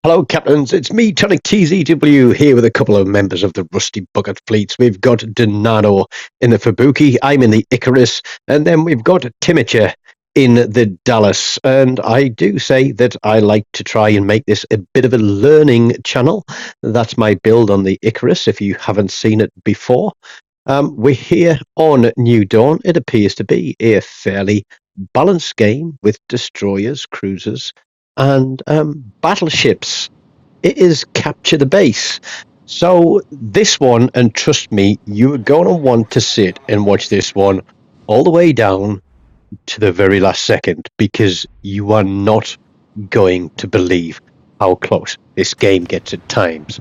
Hello, Captains. It's me, Tonic TZW, here with a couple of members of the Rusty Bucket Fleets. We've got Donado in the Fubuki, I'm in the Icarus, and then we've got Timicha in the Dallas. And I do say that I like to try and make this a bit of a learning channel. That's my build on the Icarus, if you haven't seen it before. We're here on New Dawn. It appears to be a fairly balanced game with destroyers, cruisers, and battleships. It is capture the base. So this one, and trust me, you are going to want to sit and watch this one all the way down to the very last second, because you are not going to believe how close this game gets at times.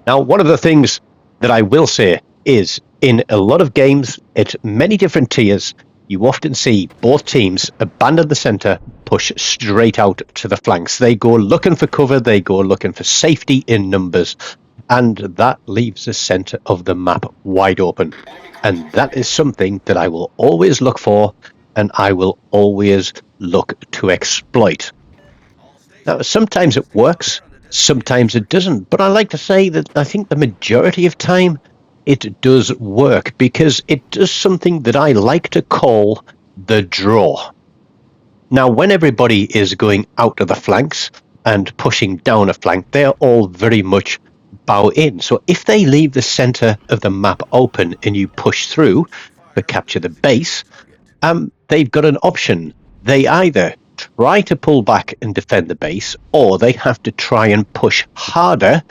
Now, one of the things that I will say is, in a lot of games at many different tiers, you often see both teams abandon the center, push straight out to the flanks. They go looking for cover, they go looking for safety in numbers, and that leaves the center of the map wide open. And that is something that I will always look for, and I will always look to exploit. Now, sometimes it works, sometimes it doesn't, but I like to say that I think the majority of time it does work, because it does something that I like to call the draw. Now, when everybody is going out of the flanks and pushing down a flank, they're all very much bow in. So if they leave the center of the map open and you push through to capture the base, they've got an option. They either try to pull back and defend the base, or they have to try and push harder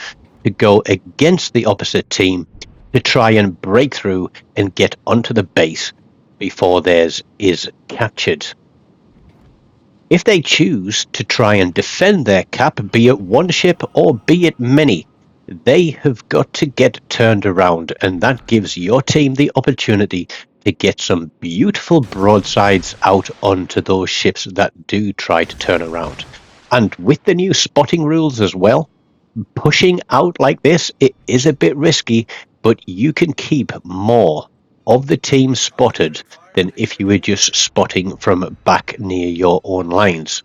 to go against the opposite team to try and break through and get onto the base before theirs is captured. If they choose to try and defend their cap, be it one ship or be it many, they have got to get turned around, and that gives your team the opportunity to get some beautiful broadsides out onto those ships that do try to turn around. And with the new spotting rules as well, pushing out like this, it is a bit risky, but you can keep more of the team spotted than if you were just spotting from back near your own lines.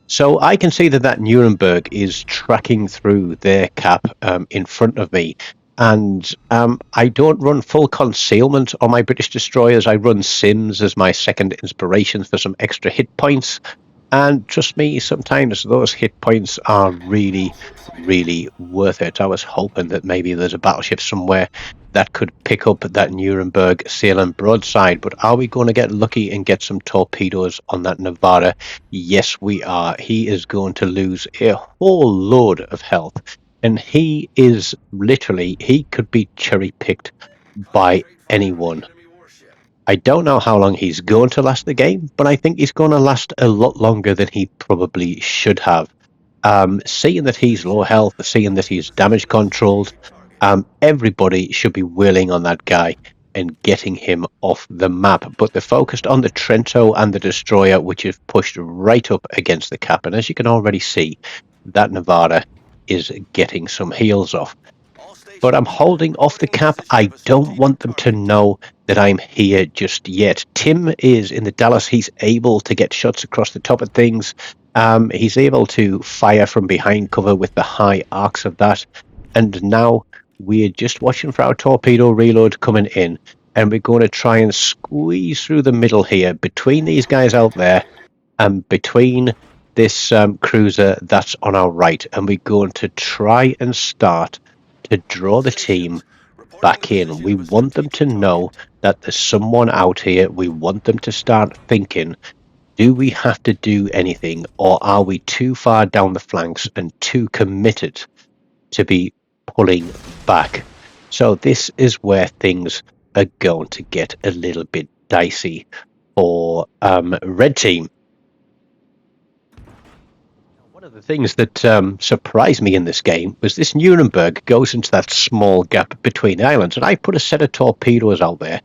So I can see that Nuremberg is tracking through their cap in front of me, and I don't run full concealment on my British destroyers. I run Sims as my second inspiration for some extra hit points. And trust me, sometimes those hit points are really, really worth it. I was hoping that maybe there's a battleship somewhere that could pick up that Nuremberg sailing broadside. But are we going to get lucky and get some torpedoes on that Nevada? Yes, we are. He is going to lose a whole load of health. And he is literally, he could be cherry-picked by anyone. I don't know how long he's going to last the game, but I think he's going to last a lot longer than he probably should have. Seeing that he's low health, seeing that he's damage controlled, everybody should be wheeling on that guy and getting him off the map. But they're focused on the Trento and the Destroyer, which is pushed right up against the cap. And as you can already see, that Nevada is getting some heals off. But I'm holding off the cap. I don't want them to know that I'm here just yet. Tim is in the Dallas. He's able to get shots across the top of things. He's able to fire from behind cover with the high arcs of that. And now we're just watching for our torpedo reload coming in. And we're going to try and squeeze through the middle here between these guys out there and between this cruiser that's on our right. And we're going to try and start to draw the team back in. We want them to know that there's someone out here. We want them to start thinking, do we have to do anything, or are we too far down the flanks and too committed to be pulling back? So this is where things are going to get a little bit dicey for Red Team. One of the things that surprised me in this game was this Nuremberg goes into that small gap between the islands, and I put a set of torpedoes out there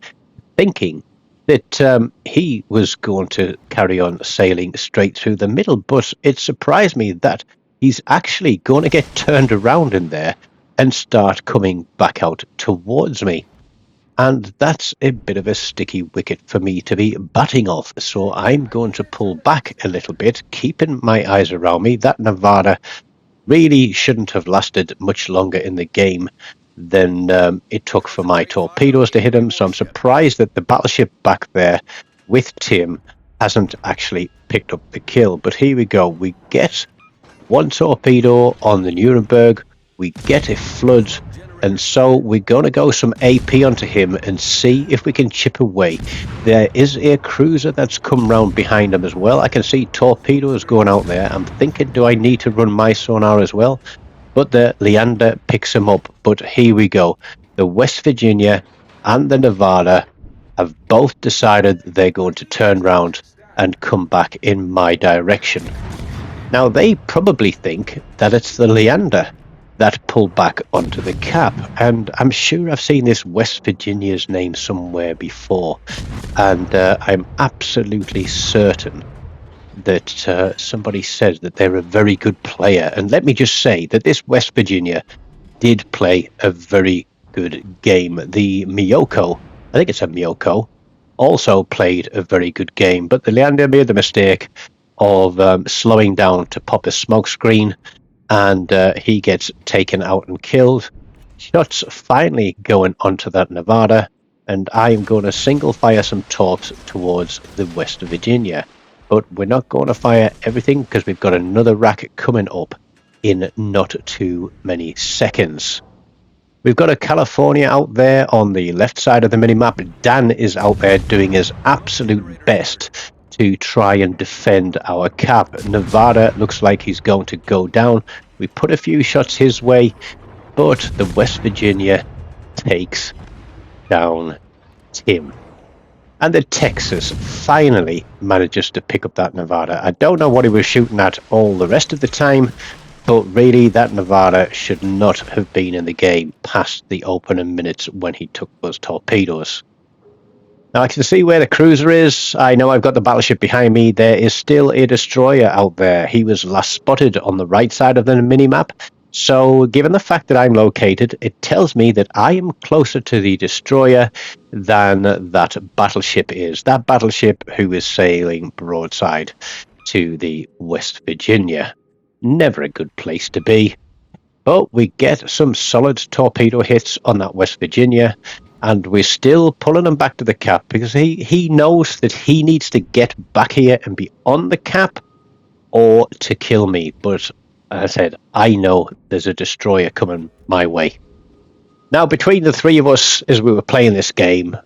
thinking that he was going to carry on sailing straight through the middle, but it surprised me that he's actually going to get turned around in there and start coming back out towards me. And that's a bit of a sticky wicket for me to be batting off. So I'm going to pull back a little bit, keeping my eyes around me. That Nevada really shouldn't have lasted much longer in the game than it took for my torpedoes to hit him. So I'm surprised that the battleship back there with Tim hasn't actually picked up the kill. But here we go. We get one torpedo on the Nuremberg. We get a flood. And so we're going to go some AP onto him and see if we can chip away. There is a cruiser that's come round behind him as well. I can see torpedoes going out there. I'm thinking, do I need to run my sonar as well? But the Leander picks him up. But here we go. The West Virginia and the Nevada have both decided they're going to turn round and come back in my direction. Now, they probably think that it's the Leander that pulled back onto the cap, and I'm sure I've seen this West Virginia's name somewhere before, and I'm absolutely certain that somebody said that they're a very good player. And let me just say that this West Virginia did play a very good game. The Miyoko, I think it's a Miyoko, also played a very good game, but the Leander made the mistake of slowing down to pop a smoke screen, and he gets taken out and killed. Shots finally going onto that Nevada, and I'm going to single fire some torps towards the West Virginia. But we're not going to fire everything because we've got another rack coming up in not too many seconds. We've got a California out there on the left side of the minimap. Dan is out there doing his absolute best to try and defend our cap. Nevada looks like he's going to go down. We put a few shots his way, but the West Virginia takes down Tim. And the Texas finally manages to pick up that Nevada. I don't know what he was shooting at all the rest of the time, but really that Nevada should not have been in the game past the opening minutes when he took those torpedoes. Now I can see where the cruiser is. I know I've got the battleship behind me. There is still a destroyer out there. He was last spotted on the right side of the minimap. So given the fact that I'm located, it tells me that I am closer to the destroyer than that battleship is. That battleship who is sailing broadside to the West Virginia. Never a good place to be. But we get some solid torpedo hits on that West Virginia, and we're still pulling him back to the cap because he knows that he needs to get back here and be on the cap or to kill me. But as I said, I know there's a destroyer coming my way. Now, between the three of us, as we were playing this game,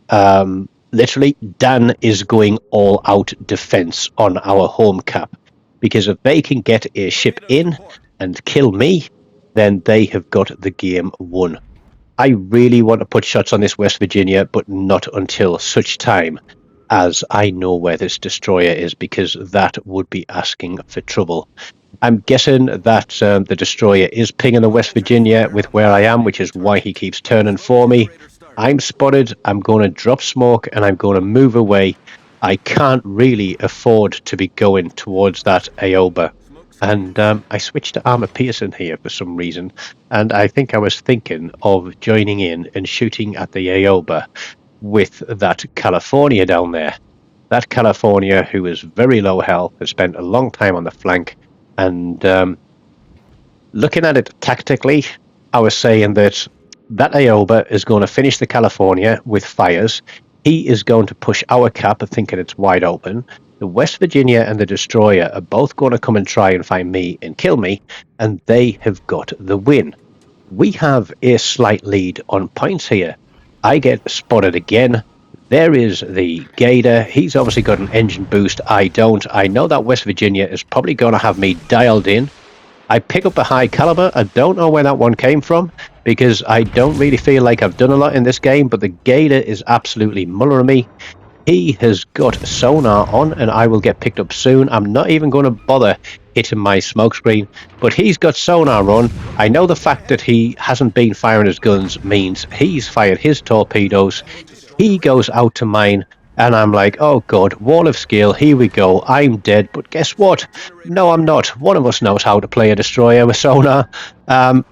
literally Dan is going all out defense on our home cap, because if they can get a ship in and kill me, then they have got the game won. I really want to put shots on this West Virginia, but not until such time as I know where this destroyer is, because that would be asking for trouble. I'm guessing that the destroyer is pinging the West Virginia with where I am, which is why he keeps turning for me. I'm spotted. I'm going to drop smoke and I'm going to move away. I can't really afford to be going towards that Aoba. And I switched to Armour Pearson here for some reason, and I think I was thinking of joining in and shooting at the Aoba with that California down there. That California, who is very low health, has spent a long time on the flank, and looking at it tactically, I was saying that Aoba is going to finish the California with fires. He is going to push our cap, thinking it's wide open. The West Virginia and the destroyer are both going to come and try and find me and kill me, and they have got the win. We have a slight lead on points here. I get spotted again. There is the Gator. He's obviously got an engine boost. I don't. I know that West Virginia is probably going to have me dialed in. I pick up a high caliber. I don't know where that one came from, because I don't really feel like I've done a lot in this game, but the Gator is absolutely mullering me. He has got sonar on, and I will get picked up soon. I'm not even going to bother hitting my smoke screen, but he's got sonar on. I know the fact that he hasn't been firing his guns means he's fired his torpedoes. He goes out to mine, and I'm like, oh god, wall of skill, here we go, I'm dead. But guess what? No, I'm not. One of us knows how to play a destroyer with sonar.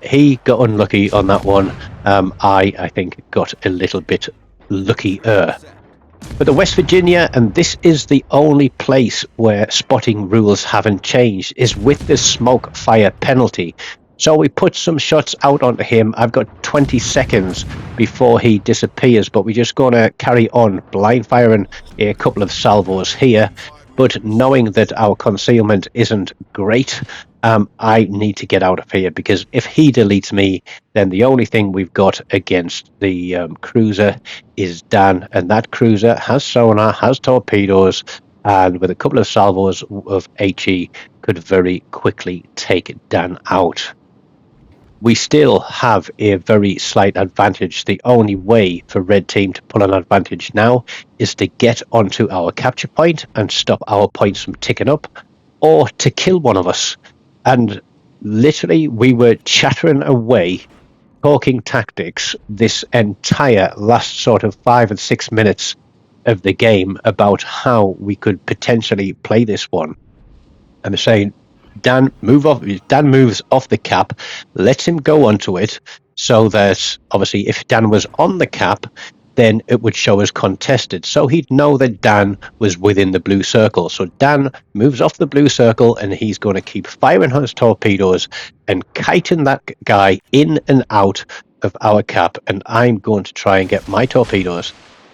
He got unlucky on that one. I think got a little bit luckier. But the West Virginia, and this is the only place where spotting rules haven't changed, is with the smoke fire penalty. So we put some shots out onto him. I've got 20 seconds before he disappears, but we're just going to carry on blind firing a couple of salvos here. But knowing that our concealment isn't great, I need to get out of here, because if he deletes me, then the only thing we've got against the cruiser is Dan, and that cruiser has sonar, has torpedoes, and with a couple of salvos of HE could very quickly take Dan out. We still have a very slight advantage. The only way for Red Team to pull an advantage now is to get onto our capture point and stop our points from ticking up, or to kill one of us. And literally, we were chattering away, talking tactics, this entire last sort of 5 and 6 minutes of the game about how we could potentially play this one. And they're saying, Dan, move off. Dan moves off the cap. Let him go onto it, so that obviously, if Dan was on the cap, then it would show as contested. So he'd know that Dan was within the blue circle. So Dan moves off the blue circle, and he's going to keep firing his torpedoes and kiting that guy in and out of our cap. And I'm going to try and get my torpedoes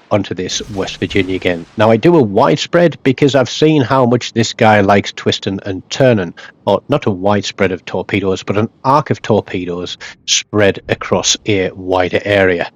onto this West Virginia again. Now, I do a widespread because I've seen how much this guy likes twisting and turning, or not a widespread of torpedoes, but an arc of torpedoes spread across a wider area.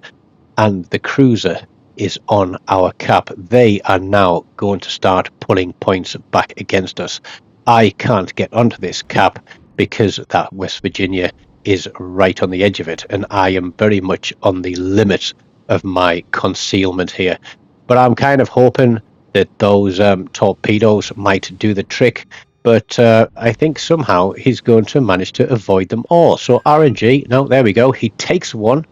And the cruiser is on our cap. They are now going to start pulling points back against us. I can't get onto this cap because that West Virginia is right on the edge of it, and I am very much on the limit of my concealment here. But I'm kind of hoping that those torpedoes might do the trick, but I think somehow he's going to manage to avoid them all. So RNG, no, there we go, he takes one.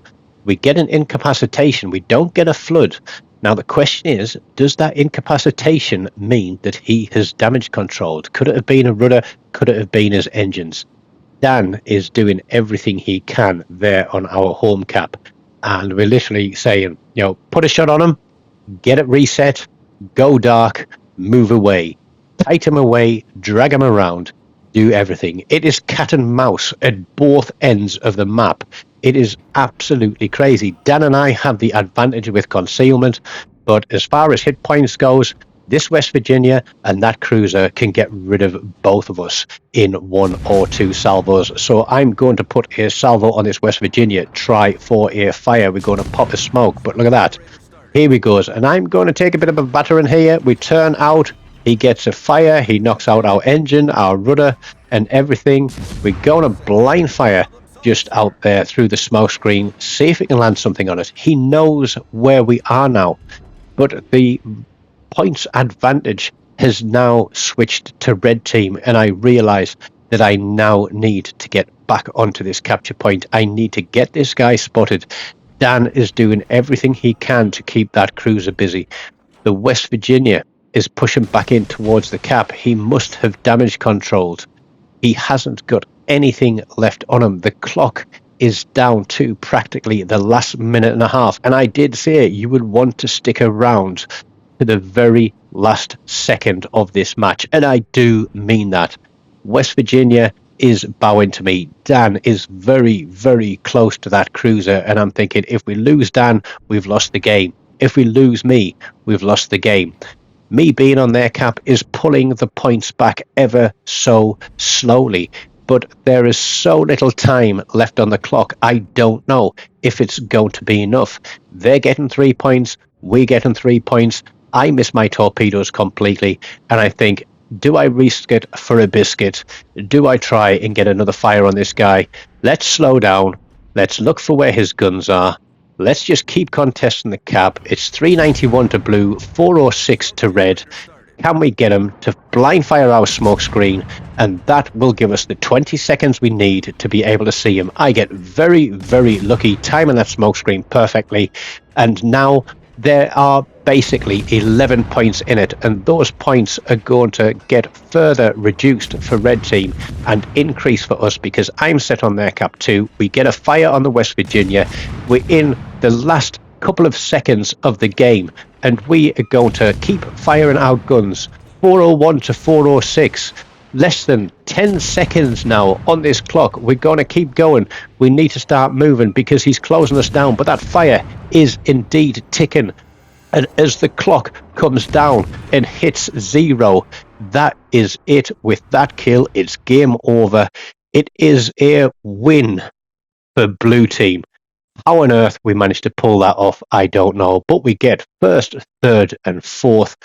We get an incapacitation, we don't get a flood. Now the question is, does that incapacitation mean that he has damage controlled? Could it have been a rudder? Could it have been his engines? Dan is doing everything he can there on our home cap, and we're literally saying, put a shot on him, get it reset, go dark, move away, tight him away, drag him around, do everything. It is cat and mouse at both ends of the map. It is absolutely crazy. Dan and I have the advantage with concealment, but as far as hit points goes, this West Virginia and that cruiser can get rid of both of us in 1 or 2 salvos. So I'm going to put a salvo on this West Virginia, try for a fire. We're going to pop a smoke, but look at that. Here we go. And I'm going to take a bit of a battering here. We turn out, he gets a fire, he knocks out our engine, our rudder, and everything. We're going to blind fire just out there through the smoke screen, see if we can land something on it. He knows where we are now, but the points advantage has now switched to Red Team, and I realize that I now need to get back onto this capture point. I need to get this guy spotted. Dan is doing everything he can to keep that cruiser busy. The West Virginia is pushing back in towards the cap. He must have damage controlled. He hasn't got anything left on him. The clock is down to practically the last minute and a half, and I did say you would want to stick around to the very last second of this match, and I do mean that. West Virginia is bowing to me. Dan is very, very close to that cruiser, and I'm thinking, if we lose Dan, we've lost the game. If we lose me, we've lost the game. Me being on their cap is pulling the points back ever so slowly, but there is so little time left on the clock. I don't know if it's going to be enough. They're getting 3 points, we're getting 3 points. I miss my torpedoes completely, and I think, do I risk it for a biscuit? Do I try and get another fire on this guy? Let's slow down. Let's look for where his guns are. Let's just keep contesting the cap. It's 391 to blue, 406 to red. Can we get him to blind fire our smoke screen? And that will give us the 20 seconds we need to be able to see him. I get very, very lucky, timing that smoke screen perfectly. And now there are basically 11 points in it, and those points are going to get further reduced for Red Team and increase for us, because I'm set on their cap too. We get a fire on the West Virginia. We're in the last couple of seconds of the game, and we are going to keep firing our guns. 401 to 406. less than 10 seconds now on this clock. We're going to keep going. We need to start moving because he's closing us down. But that fire is indeed ticking. And as the clock comes down and hits 0, that is it. With that kill, it's game over. It is a win for Blue Team. How on earth we managed to pull that off, I don't know. But we get first, third, and fourth.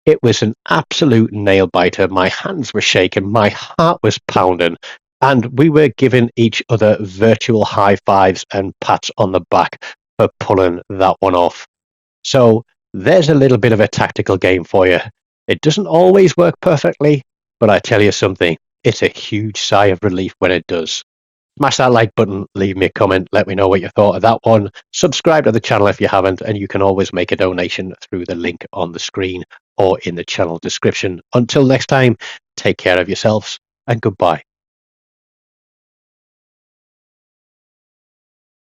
It was an absolute nail biter. My hands were shaking, my heart was pounding, and we were giving each other virtual high fives and pats on the back for pulling that one off. So there's a little bit of a tactical game for you. It doesn't always work perfectly, but I tell you something, it's a huge sigh of relief when it does. Smash that like button, leave me a comment, let me know what you thought of that one. Subscribe to the channel if you haven't, and you can always make a donation through the link on the screen or in the channel description. Until next time, take care of yourselves and goodbye.